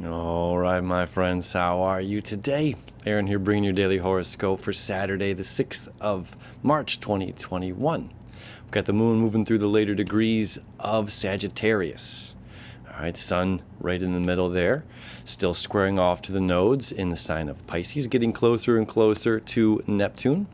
All right, my friends, how are you today? Aaron here bringing your daily horoscope for Saturday, the 6th of March, 2021. We've got the moon moving through the later degrees of Sagittarius. All right, sun right in the middle there, still squaring off to the nodes in the sign of Pisces, getting closer and closer to Neptune,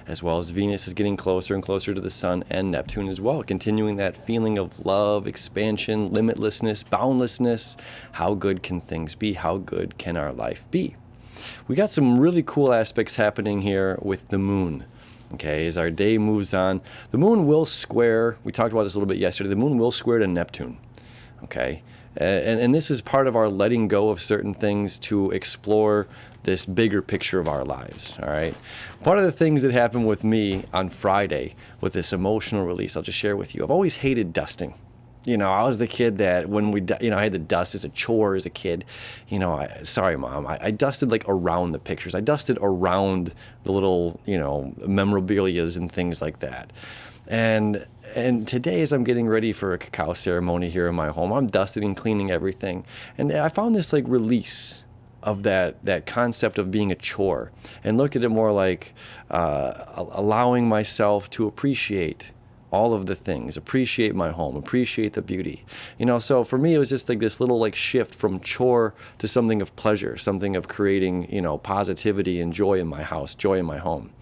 as well as Venus is getting closer and closer to the sun and Neptune as well, continuing that feeling of love, expansion, limitlessness, boundlessness. How good can things be? How good can our life be? We got some really cool aspects happening here with the moon. Okay, as our day moves on, the moon will square, we talked about this a little bit yesterday, the moon will square to Neptune. Okay, and this is part of our letting go of certain things to explore this bigger picture of our lives. All right, part of the things that happened with me on Friday with this emotional release, I'll just share with you. I've always hated dusting. I was the kid that when I had to dust as a chore as a kid. Sorry, Mom, I dusted like around the pictures. I dusted around the little, memorabilias and things like that. And today, as I'm getting ready for a cacao ceremony here in my home, I'm dusting and cleaning everything. And I found this like release of that concept of being a chore, and looked at it more like allowing myself to appreciate all of the things, appreciate my home, appreciate the beauty. So for me, it was just like this little like shift from chore to something of pleasure, something of creating, positivity and joy in my house, joy in my home,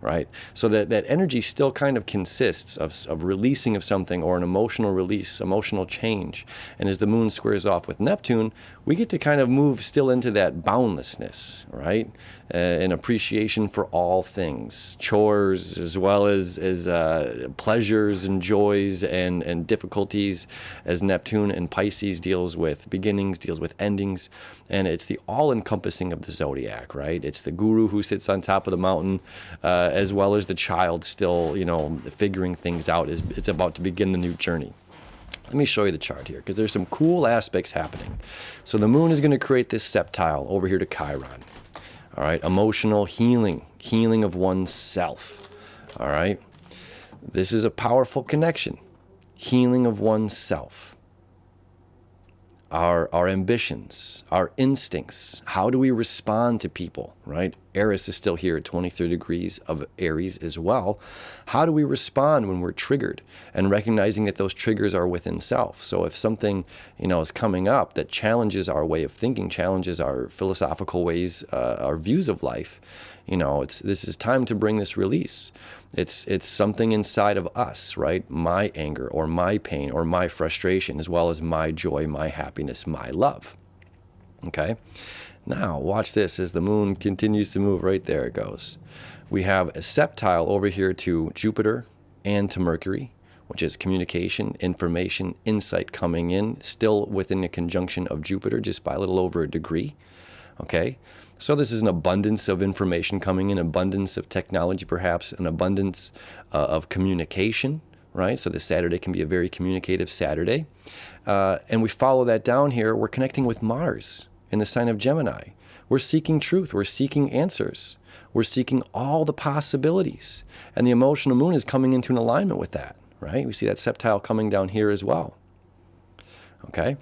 right? So that energy still kind of consists of releasing of something, or an emotional release, emotional change. And as the moon squares off with Neptune, we get to kind of move still into that boundlessness, right? An appreciation for all things, chores as well as pleasures and joys and difficulties, as Neptune and Pisces deals with beginnings, deals with endings. And it's the all-encompassing of the zodiac, right? It's the guru who sits on top of the mountain, as well as the child still, figuring things out as it's about to begin the new journey. Let me show you the chart here, because there's some cool aspects happening. So the moon is going to create this septile over here to Chiron. All right, emotional healing of oneself. All right, this is a powerful connection. Healing of oneself. Our ambitions, our instincts. How do we respond to people, right? Eris is still here at 23 degrees of Aries as well. How do we respond when we're triggered, and recognizing that those triggers are within self? So if something, is coming up that challenges our way of thinking, challenges our philosophical ways, our views of life, this is time to bring this release. It's something inside of us, right? My anger or my pain or my frustration, as well as my joy, my happiness, my love. Okay? Now, watch this as the moon continues to move. Right there it goes. We have a septile over here to Jupiter and to Mercury, which is communication, information, insight coming in, still within the conjunction of Jupiter, just by a little over a degree. Okay, so this is an abundance of information coming in, abundance of technology, perhaps an abundance of communication, right? So this Saturday can be a very communicative Saturday. And we follow that down here. We're connecting with Mars in the sign of Gemini. We're seeking truth. We're seeking answers. We're seeking all the possibilities. And the emotional moon is coming into an alignment with that, right? We see that septile coming down here as well. Okay.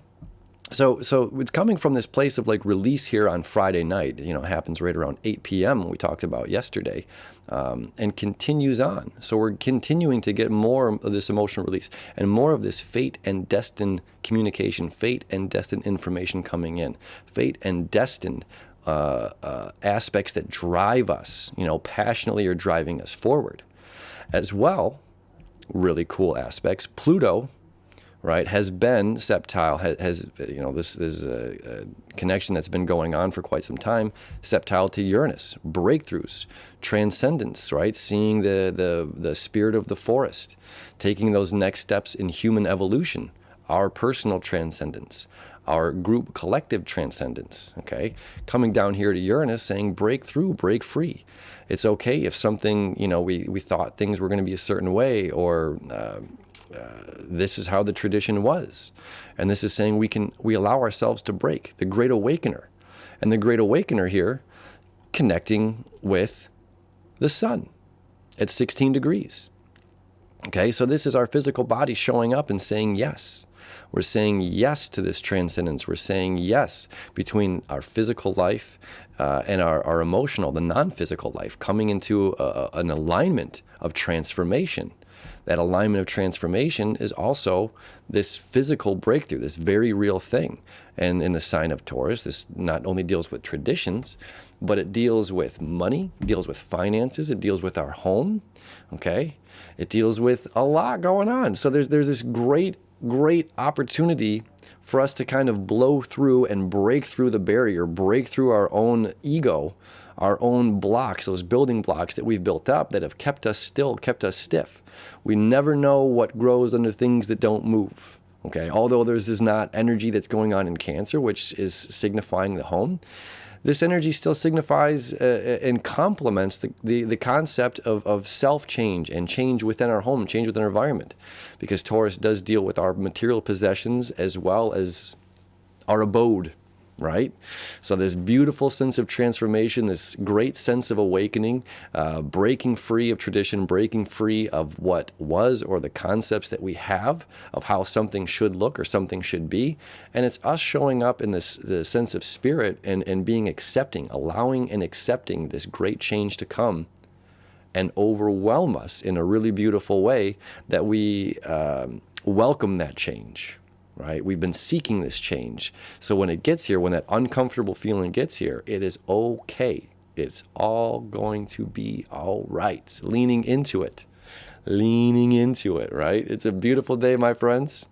So it's coming from this place of like release here on Friday night. It happens right around 8 p.m. we talked about yesterday, and continues on. So we're continuing to get more of this emotional release and more of this fate and destined communication, fate and destined information coming in, fate and destined aspects that drive us, passionately are driving us forward. As well, really cool aspects. Pluto, right, has been septile, this is a connection that's been going on for quite some time, septile to Uranus, breakthroughs, transcendence, right, seeing the spirit of the forest, taking those next steps in human evolution, our personal transcendence, our group collective transcendence, okay, coming down here to Uranus saying break through, break free. It's okay if something, we thought things were going to be a certain way, or this is how the tradition was. And this is saying we allow ourselves to break. The Great Awakener. And the Great Awakener here connecting with the sun at 16 degrees. Okay, so this is our physical body showing up and saying yes. We're saying yes to this transcendence. We're saying yes between our physical life and our emotional, the non-physical life, coming into an alignment of transformation. That alignment of transformation is also this physical breakthrough, this very real thing. And in the sign of Taurus, this not only deals with traditions, but it deals with money, deals with finances, it deals with our home, okay? It deals with a lot going on. So there's this great opportunity for us to kind of blow through and break through the barrier, break through our own ego, our own blocks, those building blocks that we've built up that have kept us still, kept us stiff. We never know what grows under things that don't move. Okay, although there's this not energy that's going on in Cancer, which is signifying the home, this energy still signifies and complements the concept of self-change and change within our home, change within our environment. Because Taurus does deal with our material possessions as well as our abode, right? So this beautiful sense of transformation, this great sense of awakening, breaking free of tradition, breaking free of what was or the concepts that we have of how something should look or something should be. And it's us showing up in this the sense of spirit and being accepting, allowing and accepting this great change to come and overwhelm us in a really beautiful way that we welcome that change. Right? We've been seeking this change. So when it gets here, when that uncomfortable feeling gets here, it is okay. It's all going to be all right. Leaning into it, right? It's a beautiful day, my friends.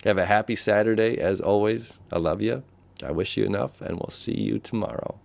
Have a happy Saturday, as always. I love you. I wish you enough, and we'll see you tomorrow.